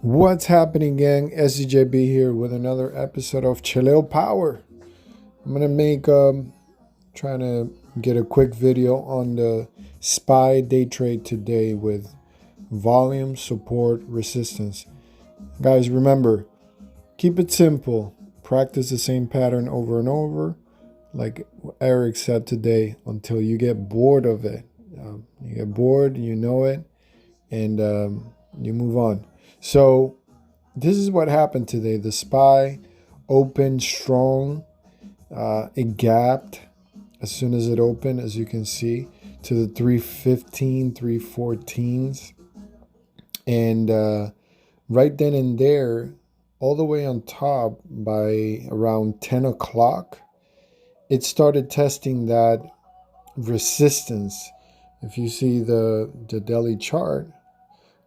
What's happening, gang? SCJB here with another episode of Chileo Power. I'm gonna make trying to get a quick video on the SPY day trade today with volume, support, resistance. Guys, remember, keep it simple. Practice the same pattern over and over, like Eric said today, until you get bored of it. You get bored, you know it, and you move on. So this is what happened today. The SPY opened strong. It gapped as soon as it opened, as you can see, to the 315, 314s. And right then and there, all the way on top by around 10 o'clock, it started testing that resistance. If you see the daily chart,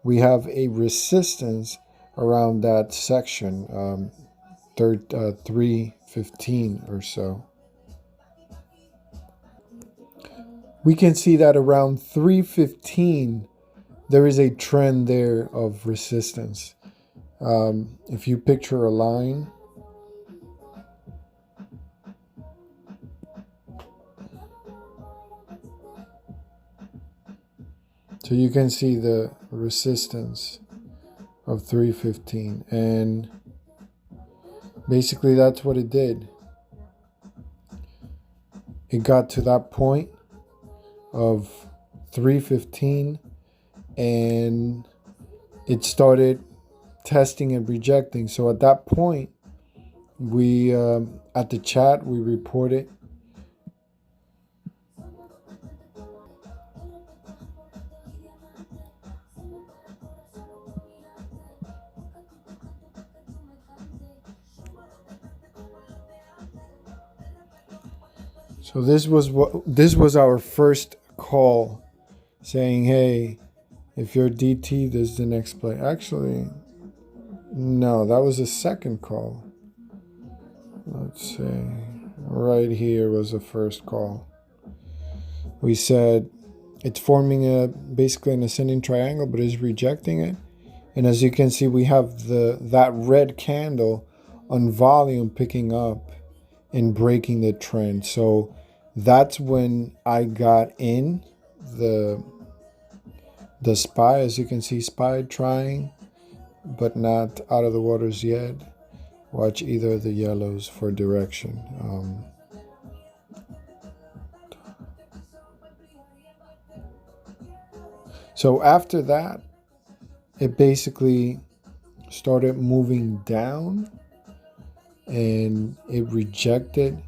we have a resistance around that section, 315 or so. We can see that around 315, there is a trend there of resistance. If you picture a line, so you can see the resistance of 315, and basically that's what it did. It got to that point of 315 and it started testing and rejecting. So at that point, we at the chat we reported so this was our first call saying, hey, if you're DT, this is the next play. Actually, no, that was the second call. Let's see. Right here was the first call. We said it's forming basically an ascending triangle, but is rejecting it. And as you can see, we have that red candle on volume picking up and breaking the trend. So that's when I got in the SPY. As you can see, SPY trying, but not out of the waters yet. Watch either of the yellows for direction. So after that, it basically started moving down and it rejected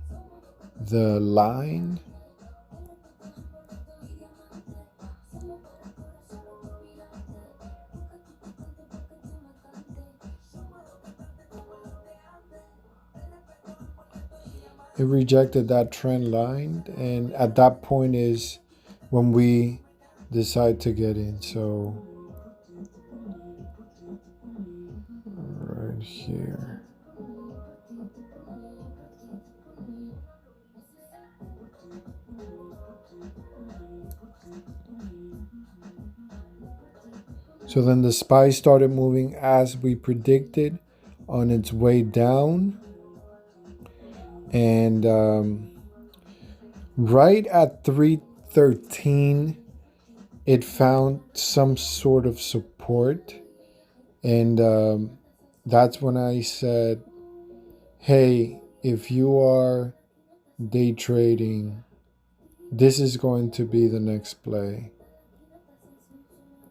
the line. It rejected that trend line, and at that point is when we decide to get in. So right here. So then the SPY started moving as we predicted on its way down. And right at 313, it found some sort of support. And that's when I said, hey, if you are day trading, this is going to be the next play.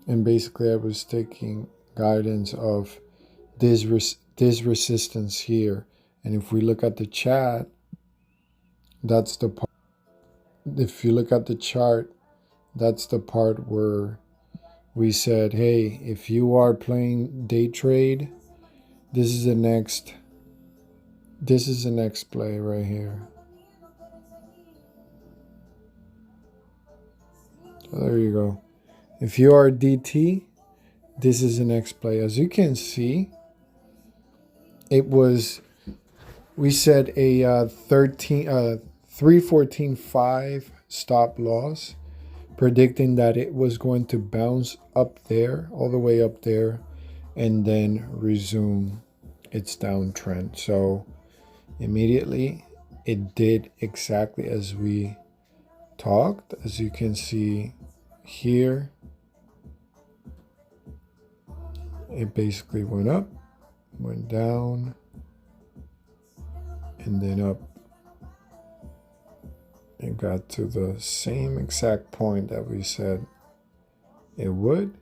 And basically I was taking guidance of this resistance here. And if we look at the chat, that's the part. If you look at the chart, that's the part where we said, hey, if you are playing day trade, this is the next play right here. So there you go. If you are DT, this is the next play. As you can see, it was, we said a 314.5 stop loss, predicting that it was going to bounce up there, all the way up there, and then resume its downtrend. So immediately it did exactly as we talked. As you can see here, it basically went up, went down, and then up. It got to the same exact point that we said it would,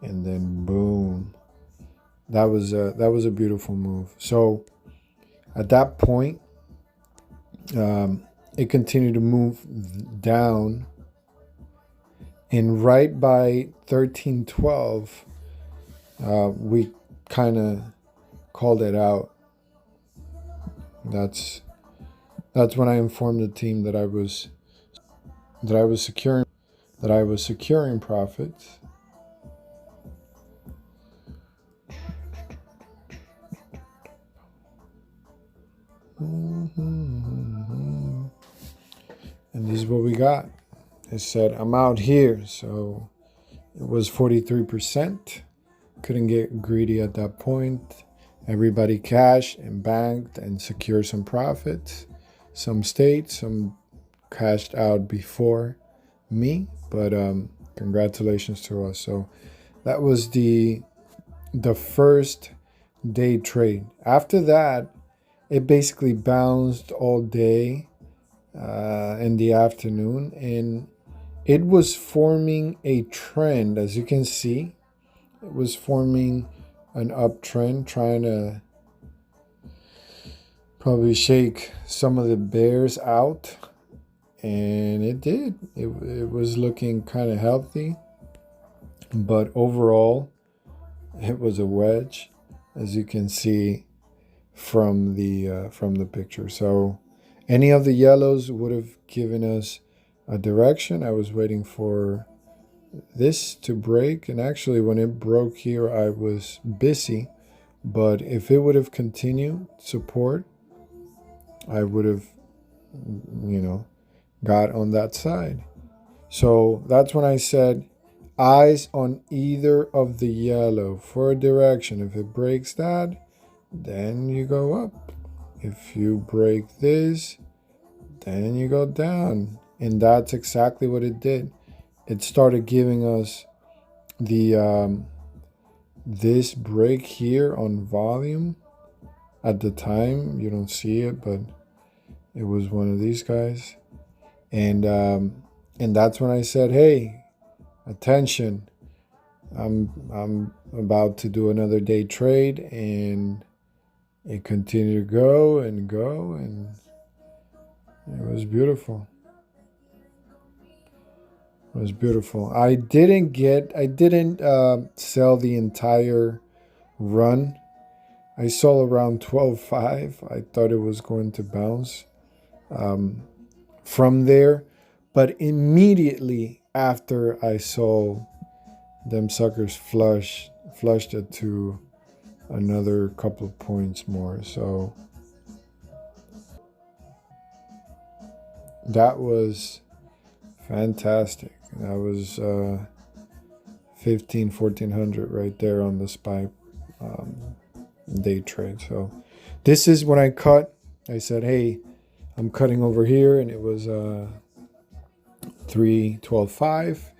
and then boom. That was a beautiful move. So at that point, it continued to move down, and right by 1312, we kind of called it out. That's when I informed the team that I was securing profits. And this is what we got. It said I'm out here, so it was 43%. Couldn't get greedy at that point. Everybody cashed and banked and secured some profits. Some stayed, some cashed out before me, but congratulations to us. So that was the first day trade. After that, it basically bounced all day in the afternoon, and it was forming a trend. As you can see, it was forming an uptrend, trying to probably shake some of the bears out, and it did. It was looking kind of healthy, but overall it was a wedge, as you can see from the picture. So any of the yellows would have given us a direction. I was waiting for this to break, and actually when it broke here I was busy, but if it would have continued support, I would have, got on that side. So that's when I said eyes on either of the yellow for a direction. If it breaks that, then you go up. If you break this, then you go down. And that's exactly what it did. It started giving us the this break here on volume. At the time, you don't see it, but it was one of these guys. And that's when I said, hey, attention, I'm about to do another day trade. And it continued to go, and it was beautiful. It was beautiful. I didn't sell the entire run. I sold around 12.5. I thought it was going to bounce from there, but immediately after I saw them suckers flushed it to another couple of points more. So that was fantastic. That was 1400 right there on the SPY day trade. So this is when I cut. I said, hey, I'm cutting over here, and it was 312.5.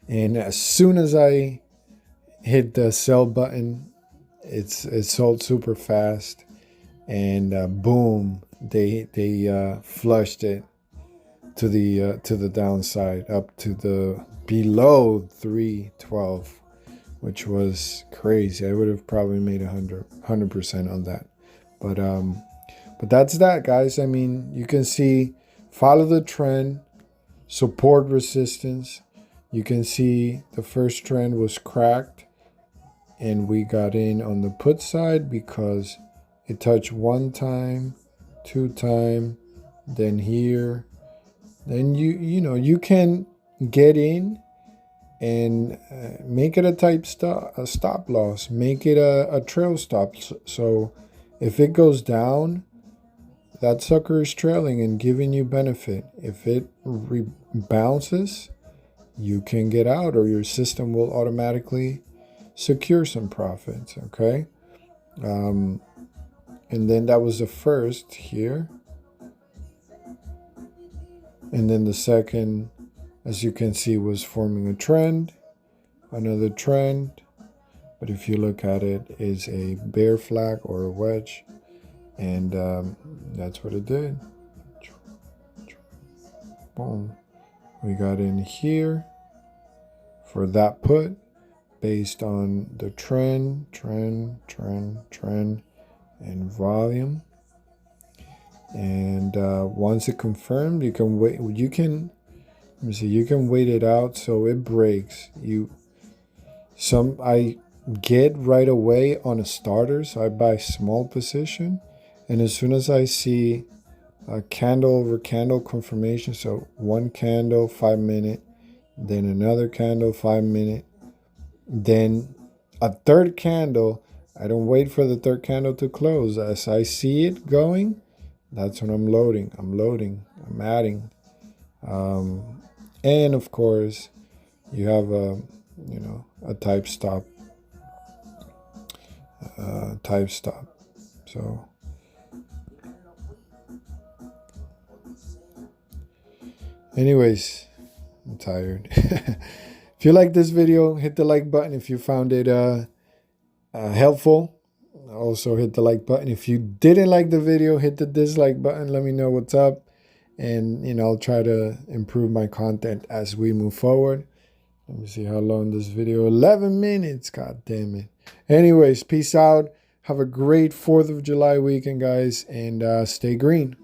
And as soon as I hit the sell button, it sold super fast, and boom, they flushed it to the downside, up to the below 312, which was crazy. I would have probably made 100% on that. But that's that, guys. I mean, you can see, follow the trend, support, resistance. You can see the first trend was cracked, and we got in on the put side because it touched one time, two time, then here. Then you can get in and make it a stop loss, make it a trail stop. So if it goes down, that sucker is trailing and giving you benefit. If it bounces, you can get out, or your system will automatically secure some profits, okay? And then that was the first here. And then the second, as you can see, was forming a trend, another trend. But if you look at it, is a bear flag or a wedge. And that's what it did. Boom. We got in here for that put based on the trend, and volume. And once it confirmed, you can wait. You can, let me see, you can wait it out so it breaks. I get right away on a starter, so I buy small position, and as soon as I see a candle over candle confirmation, so one candle 5 minute, then another candle 5 minute, then a third candle, I don't wait for the third candle to close. As I see it going, that's when I'm loading, I'm adding. And of course, you have a type stop. So anyways, I'm tired. If you like this video, hit the like button. If you found it helpful, also hit the like button. If you didn't like the video, hit the dislike button. Let me know what's up, and I'll try to improve my content as we move forward. Let me see how long this video, 11 minutes, god damn it. Anyways, peace out. Have a great 4th of July weekend, guys, and stay green.